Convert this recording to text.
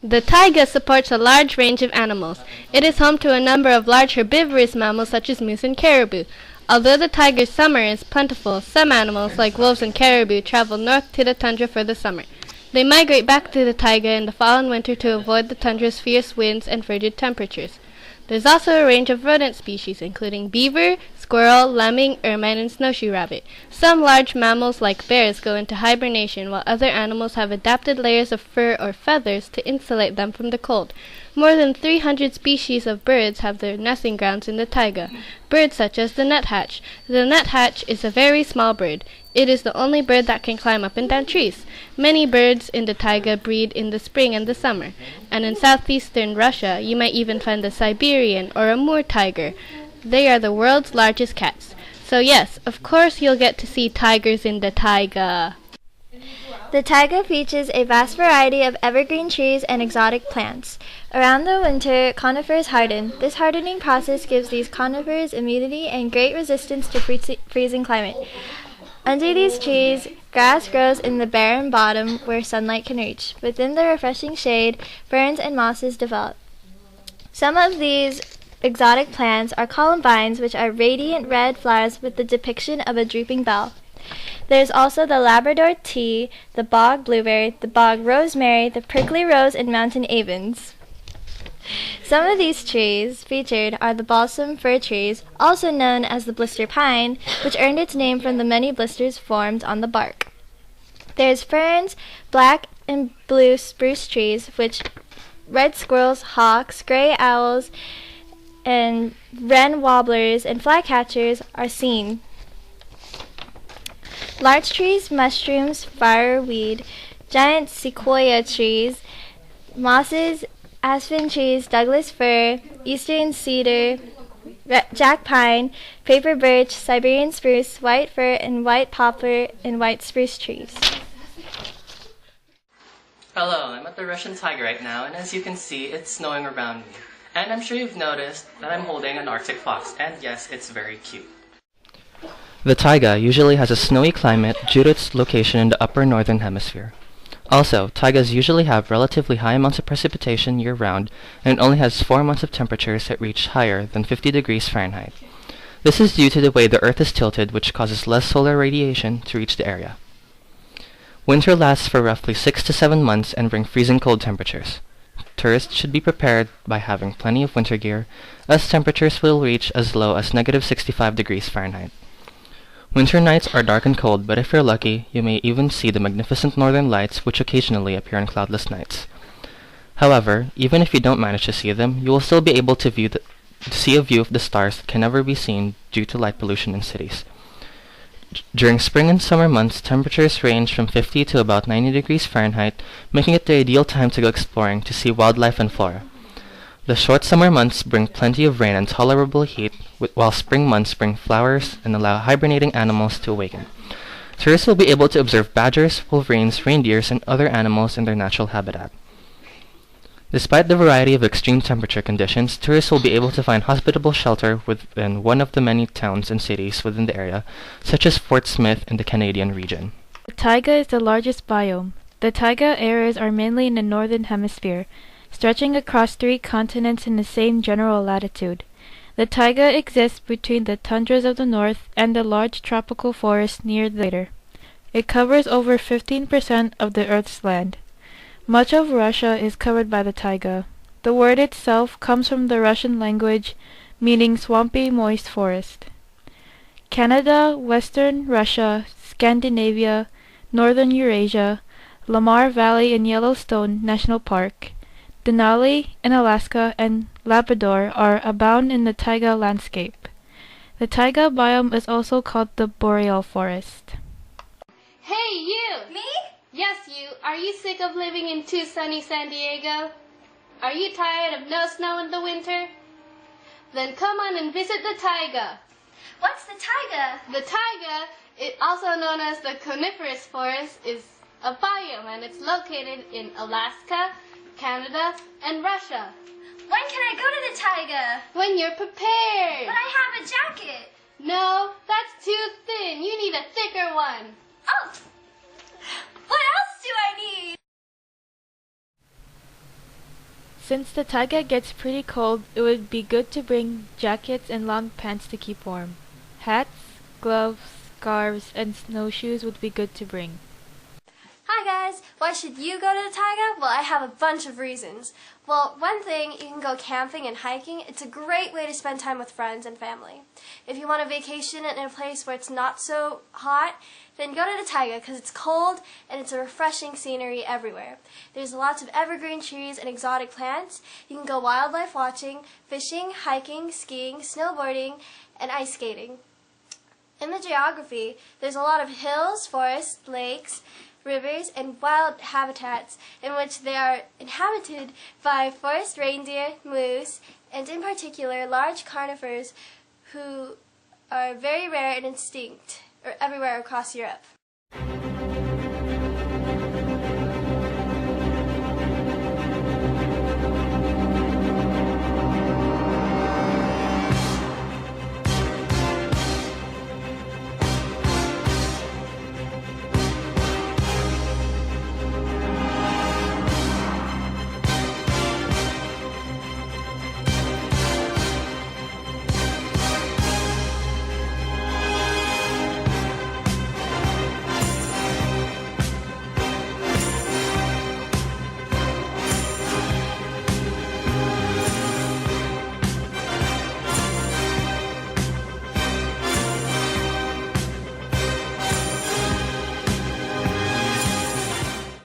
The taiga supports a large range of animals. It is home to a number of large herbivorous mammals such as moose and caribou. Although the taiga's summer is plentiful, some animals, like wolves and caribou, travel north to the tundra for the summer. They migrate back to the taiga in the fall and winter to avoid the tundra's fierce winds and frigid temperatures. There's also a range of rodent species, including beaver, squirrel, lemming, ermine, and snowshoe rabbit. Some large mammals, like bears, go into hibernation, while other animals have adapted layers of fur or feathers to insulate them from the cold. More than 300 species of birds have their nesting grounds in the taiga. Birds such as the nuthatch. The nuthatch is a very small bird. It is the only bird that can climb up and down trees. Many birds in the taiga breed in the spring and the summer. And in southeastern Russia, you might even find the Siberian or Amur tiger. They are the world's largest cats. So yes, of course you'll get to see tigers in the taiga. The taiga features a vast variety of evergreen trees and exotic plants. Around the winter, conifers harden. This hardening process gives these conifers immunity and great resistance to freezing climate. Under these trees, grass grows in the barren bottom where sunlight can reach. Within the refreshing shade, ferns and mosses develop. Some of these exotic plants are columbines, which are radiant red flowers with the depiction of a drooping bell. There's also the Labrador tea, the bog blueberry, the bog rosemary, the prickly rose, and mountain avens. Some of these trees featured are the balsam fir trees, also known as the blister pine, which earned its name from the many blisters formed on the bark. There's ferns, black and blue spruce trees, which red squirrels, hawks, gray owls, and wren warblers and flycatchers are seen. Larch trees, mushrooms, fireweed, giant sequoia trees, mosses, aspen trees, Douglas fir, eastern cedar, jack pine, paper birch, Siberian spruce, white fir, and white poplar and white spruce trees. Hello, I'm at the Russian taiga right now, and as you can see, it's snowing around me. And I'm sure you've noticed that I'm holding an Arctic fox, and yes, it's very cute. The taiga usually has a snowy climate due to its location in the upper northern hemisphere. Also, taigas usually have relatively high amounts of precipitation year-round, and it only has 4 months of temperatures that reach higher than 50 degrees Fahrenheit. This is due to the way the Earth is tilted, which causes less solar radiation to reach the area. Winter lasts for roughly 6 to 7 months and bring freezing cold temperatures. Tourists should be prepared by having plenty of winter gear, as temperatures will reach as low as negative 65 degrees Fahrenheit. Winter nights are dark and cold, but if you're lucky, you may even see the magnificent northern lights which occasionally appear on cloudless nights. However, even if you don't manage to see them, you will still be able to see a view of the stars that can never be seen due to light pollution in cities. During spring and summer months, temperatures range from 50 to about 90 degrees Fahrenheit, making it the ideal time to go exploring to see wildlife and flora. The short summer months bring plenty of rain and tolerable heat, while spring months bring flowers and allow hibernating animals to awaken. Tourists will be able to observe badgers, wolverines, reindeers, and other animals in their natural habitat. Despite the variety of extreme temperature conditions, tourists will be able to find hospitable shelter within one of the many towns and cities within the area, such as Fort Smith in the Canadian region. The taiga is the largest biome. The taiga areas are mainly in the northern hemisphere, stretching across 3 continents in the same general latitude. The taiga exists between the tundras of the north and the large tropical forests near the equator. It covers over 15% of the Earth's land. Much of Russia is covered by the taiga. The word itself comes from the Russian language, meaning swampy, moist forest. Canada, Western Russia, Scandinavia, Northern Eurasia, Lamar Valley and Yellowstone National Park, Denali in Alaska, and Labrador are abound in the taiga landscape. The taiga biome is also called the boreal forest. Hey, you! Me? Yes, you. Are you sick of living in too sunny San Diego? Are you tired of no snow in the winter? Then come on and visit the taiga. What's the taiga? The taiga, also known as the coniferous forest, is a biome, and it's located in Alaska, Canada, and Russia. When can I go to the taiga? When you're prepared. But I have a jacket. No, that's too thin. You need a thicker one. Oh! What else do I need? Since the taiga gets pretty cold, it would be good to bring jackets and long pants to keep warm. Hats, gloves, scarves, and snowshoes would be good to bring. Hi guys! Why should you go to the taiga? Well, I have a bunch of reasons. Well, one thing, you can go camping and hiking. It's a great way to spend time with friends and family. If you want a vacation in a place where it's not so hot, then go to the taiga because it's cold and it's a refreshing scenery everywhere. There's lots of evergreen trees and exotic plants. You can go wildlife watching, fishing, hiking, skiing, snowboarding, and ice skating. In the geography, there's a lot of hills, forests, lakes, rivers, and wild habitats in which they are inhabited by forest reindeer, moose, and in particular large carnivores who are very rare and extinct everywhere across Europe.